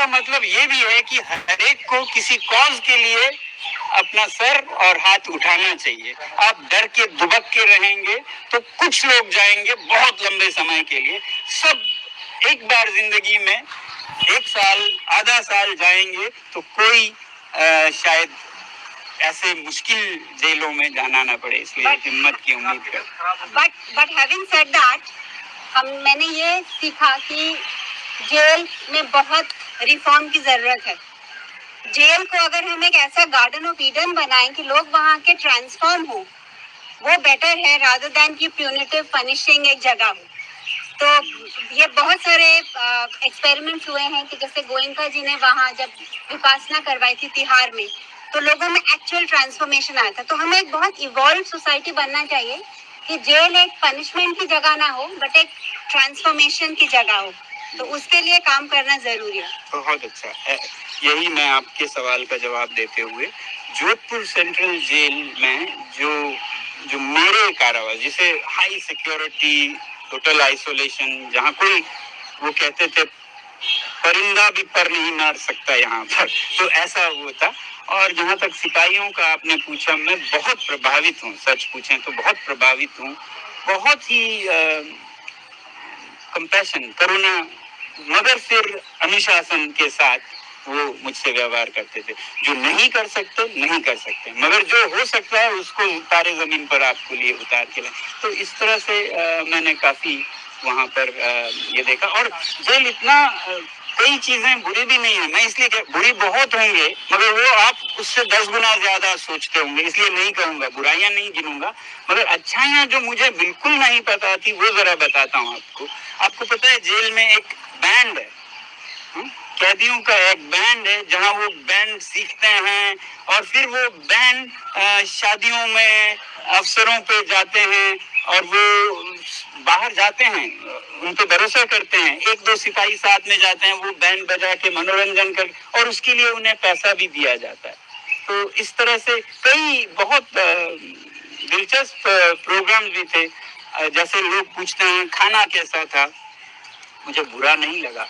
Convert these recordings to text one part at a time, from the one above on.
का मतलब ये भी है कि हर एक को किसी कॉज के लिए अपना सर और हाथ उठाना चाहिए। आप डर के दुबक के रहेंगे तो कुछ लोग जाएंगे बहुत लंबे समय के लिए, सब एक बार जिंदगी में 1 साल आधा साल जाएंगे तो कोई शायद ऐसे मुश्किल जेलों में जाना ना पड़े, इसलिए हिम्मत की उम्मीद कर। बट हैविंग सेड दैट, मैंने ये सीखा कि जेल में बहुत रिफॉर्म की जरूरत है। जेल को अगर हम एक ऐसा गार्डन ऑफ ईडन बनाएं कि लोग वहाँ के ट्रांसफॉर्म हो, वो बेटर है रादर देन की प्यूनिटिव पनिशिंग एक जगह हो। तो ये बहुत सारे एक्सपेरिमेंट्स हुए हैं कि जैसे गोयनका जी ने वहाँ जब विपासना करवाई थी तिहाड़ में, तो लोगों में एक्चुअल ट्रांसफॉर्मेशन आया था। तो हमें एक बहुत इवॉल्व सोसाइटी बनना चाहिए कि जेल एक पनिशमेंट की जगह ना हो बट एक ट्रांसफॉर्मेशन की जगह हो। तो उसके लिए काम करना जरूरी है। बहुत अच्छा है। यही मैं आपके सवाल का जवाब देते हुए, जोधपुर सेंट्रल जेल में जो मेरे कारावास, जिसे हाई सिक्योरिटी टोटल आइसोलेशन, जहाँ कोई, वो कहते थे परिंदा भी पर नहीं मार सकता यहाँ पर, तो ऐसा वो था। और जहाँ तक सिपाहियों का आपने पूछा, मैं बहुत प्रभावित हूँ, सच पूछें तो बहुत प्रभावित हूँ। बहुत ही कंपैशन, करुणा, मगर फिर अनुशासन के साथ वो मुझसे व्यवहार करते थे। जो नहीं कर सकते नहीं कर सकते, मगर जो हो सकता है उसको तारे जमीन पर आपको लिए उतार के लाए। तो इस तरह से मैंने काफी वहां पर ये देखा। और जेल इतना कई चीजें बुरी भी नहीं है, मैं इसलिए बुरी बहुत होंगे, मगर वो आप उससे 10 गुना ज्यादा सोचते होंगे, इसलिए नहीं कहूंगा, बुराइयां नहीं गिनूंगा। मगर अच्छाइयां जो मुझे बिल्कुल नहीं पता थी वो जरा बताता हूँ आपको। आपको पता है जेल में एक बैंड है, कैदियों का एक बैंड है, जहाँ वो बैंड सीखते हैं और फिर वो बैंड शादियों में अवसरों पे जाते हैं और वो बाहर जाते हैं, उन पे भरोसा करते हैं। 1-2 सिपाही साथ में जाते हैं, वो बैंड बजा के मनोरंजन कर, और उसके लिए उन्हें पैसा भी दिया जाता है। तो इस तरह से कई बहुत दिलचस्प प्रोग्राम भी थे। जैसे लोग पूछते हैं खाना कैसा था, मुझे बुरा नहीं लगा,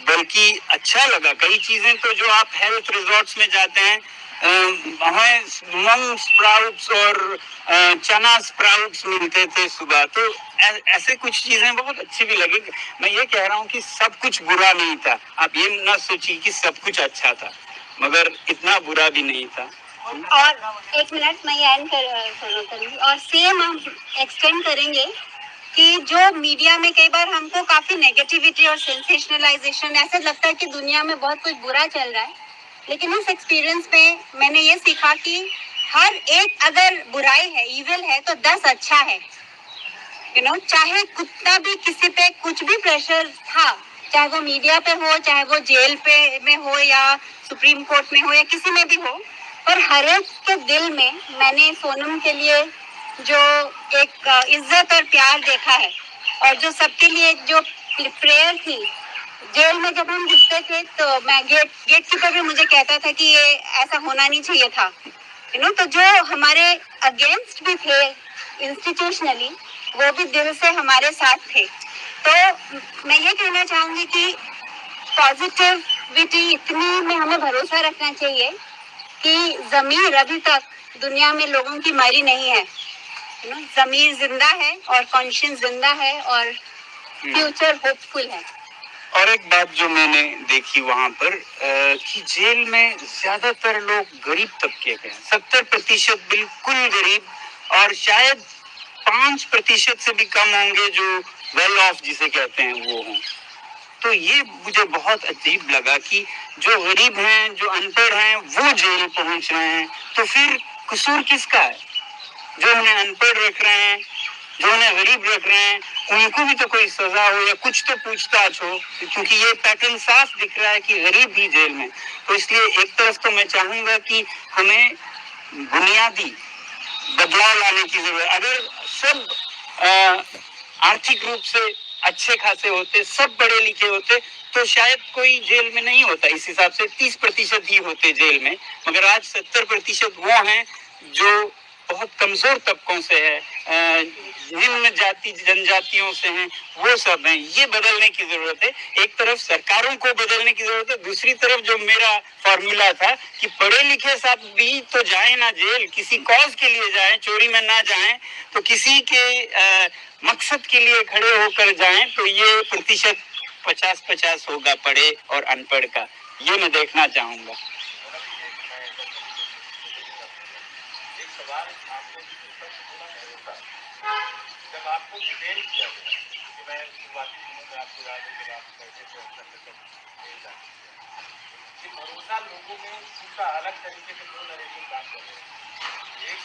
बल्कि अच्छा लगा। कई चीजें तो जो आप हेल्थ रिजॉर्ट्स में जाते हैं, हमें मूंग स्प्राउट्स और चना स्प्राउट्स मिलते थे सुबह, तो ऐसे कुछ चीजें बहुत अच्छी भी लगी। मैं ये कह रहा हूँ कि सब कुछ बुरा नहीं था, आप ये ना सोचिए कि सब कुछ अच्छा था, मगर इतना बुरा भी नहीं था। और एक मिनट मैं ये एंड करूँगी, और सेम हम एक्सटेंड करेंगे कि जो मीडिया में कई बार हमको काफी नेगेटिविटी और सेंसेशनलाइजेशन, ऐसा लगता है कि दुनिया में बहुत कुछ बुरा चल रहा है, लेकिन इस एक्सपीरियंस में मैंने ये सीखा कि हर एक अगर बुराई है, इविल है, तो 10 अच्छा है। चाहे कितना भी किसी पे कुछ भी प्रेशर था, चाहे वो मीडिया पे हो, चाहे वो जेल पे में हो या सुप्रीम कोर्ट में हो या किसी में भी हो, पर हर एक के दिल में मैंने सोनम के लिए जो एक इज्जत और प्यार देखा है, और जो सबके लिए जो प्रेयर थी। जेल में जब हम घुसते थे तो मैं गेट कीपर भी मुझे कहता था कि ये ऐसा होना नहीं चाहिए था, तो जो हमारे अगेंस्ट भी थे इंस्टीट्यूशनली, वो भी दिल से हमारे साथ थे। तो मैं ये कहना चाहूंगी कि पॉजिटिविटी इतनी में हमें भरोसा रखना चाहिए कि ज़मीर अभी तक दुनिया में लोगों की मरी नहीं है, ज़मीर जिंदा है और कॉन्शियस जिंदा है और फ्यूचर होपफुल है। और एक बात जो मैंने देखी वहां पर कि जेल में ज्यादातर लोग गरीब तबके के हैं, 70% बिल्कुल गरीब, और शायद 5% से भी कम होंगे जो वेल ऑफ जिसे कहते हैं वो हों। तो ये मुझे बहुत अजीब लगा कि जो गरीब हैं, जो अनपढ़ हैं, वो जेल पहुंच रहे हैं। तो फिर कसूर किसका है? जो उन्हें अनपढ़ रख रहे हैं, जो उन्हें गरीब रख रहे हैं, उनको भी तो कोई सजा हो या कुछ तो पूछताछ हो, क्योंकि ये पैटर्न साफ दिख रहा है कि गरीब भी जेल में। तो इसलिए एक तरफ तो मैं चाहूंगा कि हमें बुनियादी बदलाव लाने की जरूरत। अगर सब आर्थिक रूप से अच्छे खासे होते, सब पढ़े लिखे होते, तो शायद कोई जेल में नहीं होता। इस हिसाब से 30% ही होते जेल में, मगर आज 70% वो हैं जो बहुत कमजोर तबकों से है, निम्न जाति जनजातियों से हैं, वो सब हैं। ये बदलने की जरूरत है। एक तरफ सरकारों को बदलने की जरूरत है, दूसरी तरफ जो मेरा फॉर्मूला था कि पढ़े लिखे सब भी तो जाए ना जेल, किसी कॉज के लिए जाएं, चोरी में ना जाएं, तो किसी के मकसद के लिए खड़े होकर जाएं, तो ये प्रतिशत 50-50 होगा पढ़े और अनपढ़ का। ये मैं देखना चाहूंगा। जब आपको डिटेन किया गया, कि मैं शुरुआती दिनों में आपको याद है जब आप बैठे थे कि भरोसा लोगों में दूसरा अलग तरीके से दो नरेटिव काम कर रहे हैं। एक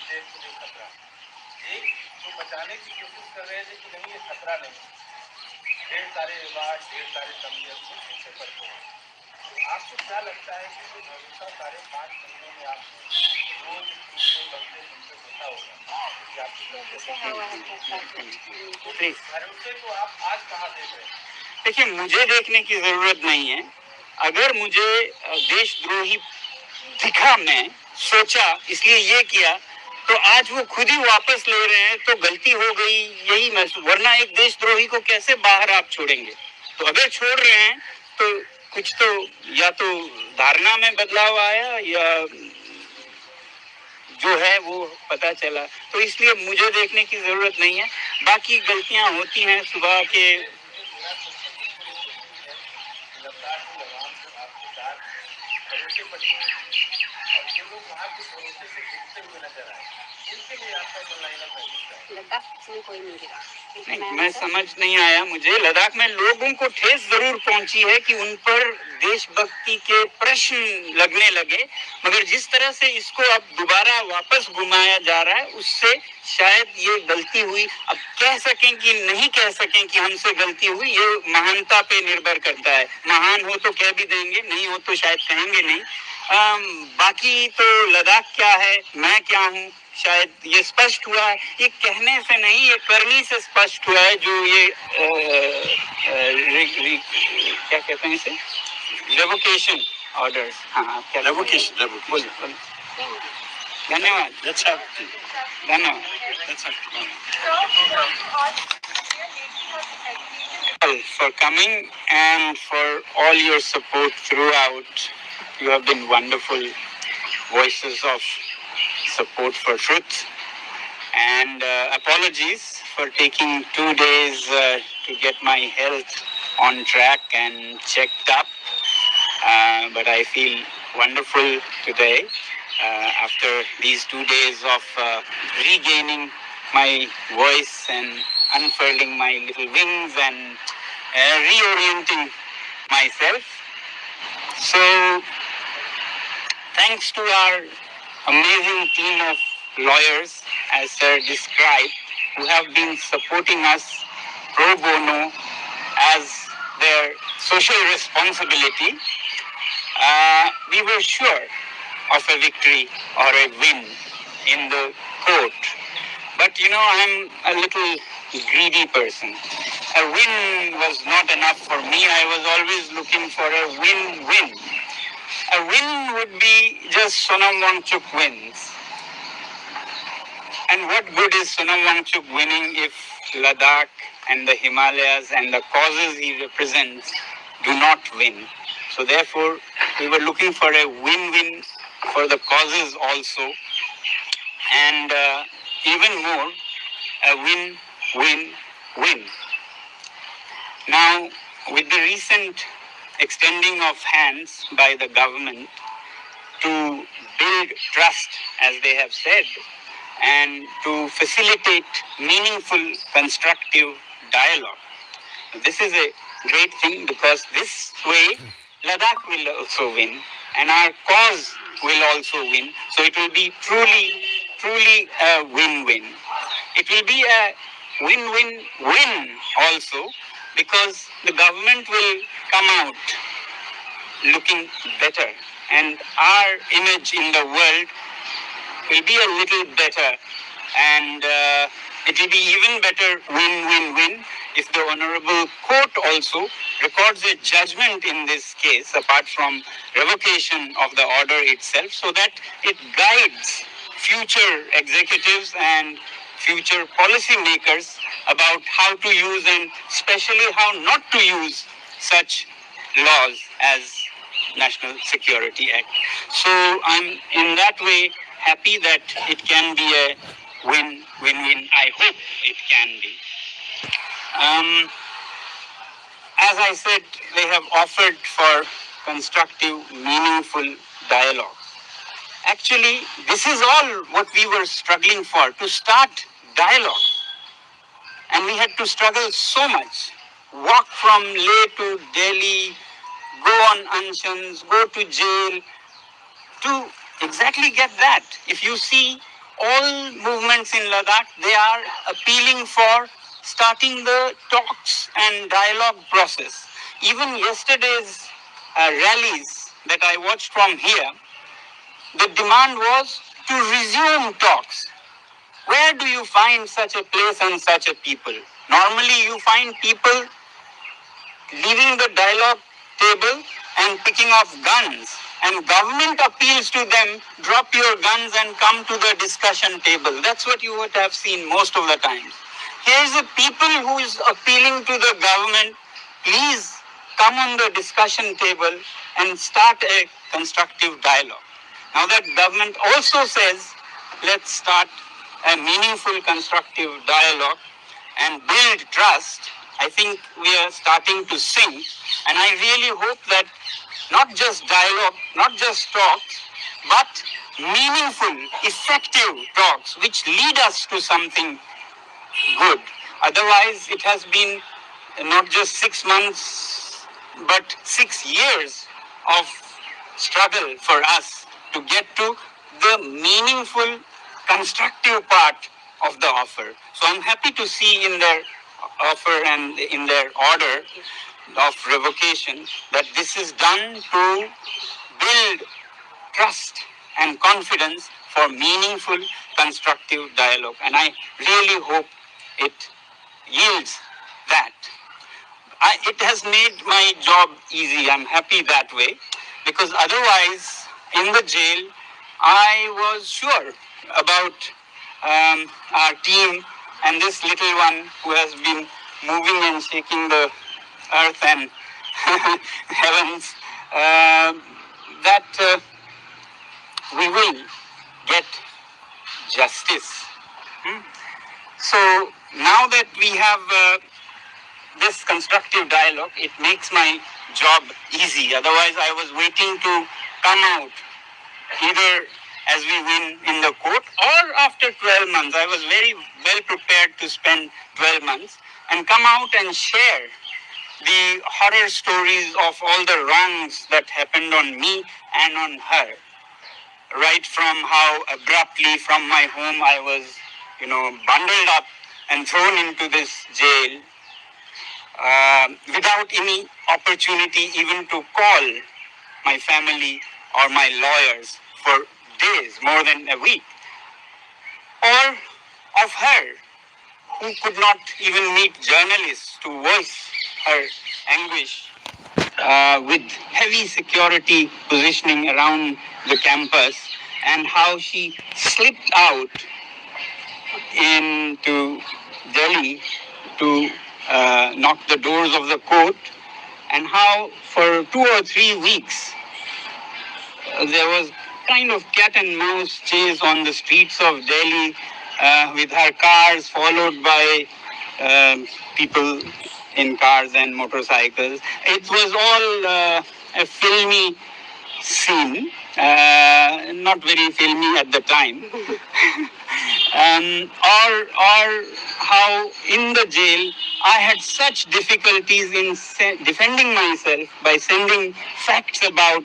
देश को जो खतरा, एक जो बचाने की कोशिश कर रहे थे कि नहीं ये खतरा नहीं, ढेर सारे विवाद, ढेर सारे कमियां से पड़ते हैं। आपको क्या लगता है कि जो भरोसा 5.5 महीनों में आपने रोज इसको बनते बनते देखा होगा कि आपके भरोसे को आप आज कहाँ देख रहे हैं? देखिए, मुझे देखने की जरूरत नहीं है। अगर मुझे देशद्रोही दिखा, मैं सोचा इसलिए ये किया, तो आज वो खुद ही वापस ले रहे हैं, तो गलती हो गई यही महसूस। वरना एक देशद्रोही को कैसे बाहर आप छोड़ेंगे? तो अगर छोड़ रहे हैं तो कुछ तो या तो धारणा में बदलाव आया या जो है वो पता चला। तो इसलिए मुझे देखने की जरूरत नहीं है। बाकी गलतियां होती हैं सुबह के। नहीं, मैं समझ नहीं आया मुझे। लद्दाख में लोगों को ठेस जरूर पहुंची है कि उन पर देशभक्ति के प्रश्न लगने लगे, मगर जिस तरह से इसको अब दोबारा वापस घुमाया जा रहा है, उससे शायद ये गलती हुई। अब कह सकें कि नहीं कह सकें कि हमसे गलती हुई, ये महानता पे निर्भर करता है। महान हो तो कह भी देंगे, नहीं हो तो शायद कहेंगे नहीं। बाकी तो लद्दाख क्या है, मैं क्या हूँ, शायद ये स्पष्ट हुआ है। ये कहने से नहीं, ये करनी से स्पष्ट हुआ है। जो ये क्या कहते हैं इसे, रेवोकेशन ऑर्डर्स। हाँ, क्या रेवोकेशन बोलिए। धन्यवाद। धन्यवाद। For coming and for all your support throughout. You have been wonderful voices of support for truth. And apologies for taking 2 days to get my health on track and checked up. But I feel wonderful today after these 2 days of regaining my voice and unfurling my little wings and reorienting myself. So, thanks to our amazing team of lawyers, as Sir described, who have been supporting us pro bono as their social responsibility, we were sure of a victory or a win in the court. But you know, I'm a little greedy person. A win was not enough for me. I was always looking for a win-win. A win would be just Sonam Wangchuk wins. And what good is Sonam Wangchuk winning if Ladakh and the Himalayas and the causes he represents do not win? So therefore, we were looking for a win-win for the causes also. And even more, a win-win-win. Now, with the recent extending of hands by the government to build trust, as they have said, and to facilitate meaningful, constructive dialogue. This is a great thing because this way Ladakh will also win and our cause will also win. So it will be truly a win-win. It will be a win-win-win also because the government will come out looking better and our image in the world will be a little better, and it will be even better win-win-win if the Honorable Court also records a judgment in this case apart from revocation of the order itself, so that it guides future executives and future policy makers about how to use and especially how not to use such laws as National Security Act. So I'm in that way happy that it can be a win-win-win. I hope it can be. As I said, they have offered for constructive, meaningful dialogue. Actually, this is all what we were struggling for, to start dialogue. And we had to struggle so much. Walk from Leh to Delhi, go on unshans, go to jail, to exactly get that. If you see all movements in Ladakh, they are appealing for starting the talks and dialogue process. Even yesterday's rallies that I watched from here, the demand was to resume talks. Where do you find such a place and such a people? Normally you find people leaving the dialogue table and picking up guns. And government appeals to them, drop your guns and come to the discussion table. That's what you would have seen most of the times. Here's a people who is appealing to the government, please come on the discussion table and start a constructive dialogue. Now that government also says, let's start a meaningful constructive dialogue and build trust, I think we are starting to sink. And I really hope that not just dialogue, not just talks, but meaningful, effective talks which lead us to something good. Otherwise, it has been not just 6 months, but 6 years of struggle for us to get to the meaningful, constructive part of the offer. So I'm happy to see in their offer and in their order of revocation that this is done to build trust and confidence for meaningful, constructive dialogue. And I really hope it yields that. It has made my job easy. I'm happy that way, because otherwise in the jail I was sure about our team and this little one who has been moving and shaking the earth and heavens, that we will get justice. So now that we have this constructive dialogue, it makes my job easy. Otherwise, I was waiting to come out either as we win in the court or after 12 months. I was very well prepared to spend 12 months and come out and share the horror stories of all the wrongs that happened on me and on her. Right from how abruptly from my home I was, bundled up and thrown into this jail without any opportunity even to call my family or my lawyers for days, more than a week. Or of her, who could not even meet journalists to voice her anguish with heavy security positioning around the campus, and how she slipped out into Delhi to knock the doors of the court, and how for 2 or 3 weeks there was kind of cat and mouse chase on the streets of Delhi with her cars followed by people in cars and motorcycles. It was all a filmy scene, not very filmy at the time. Or how in the jail I had such difficulties in defending myself by sending facts about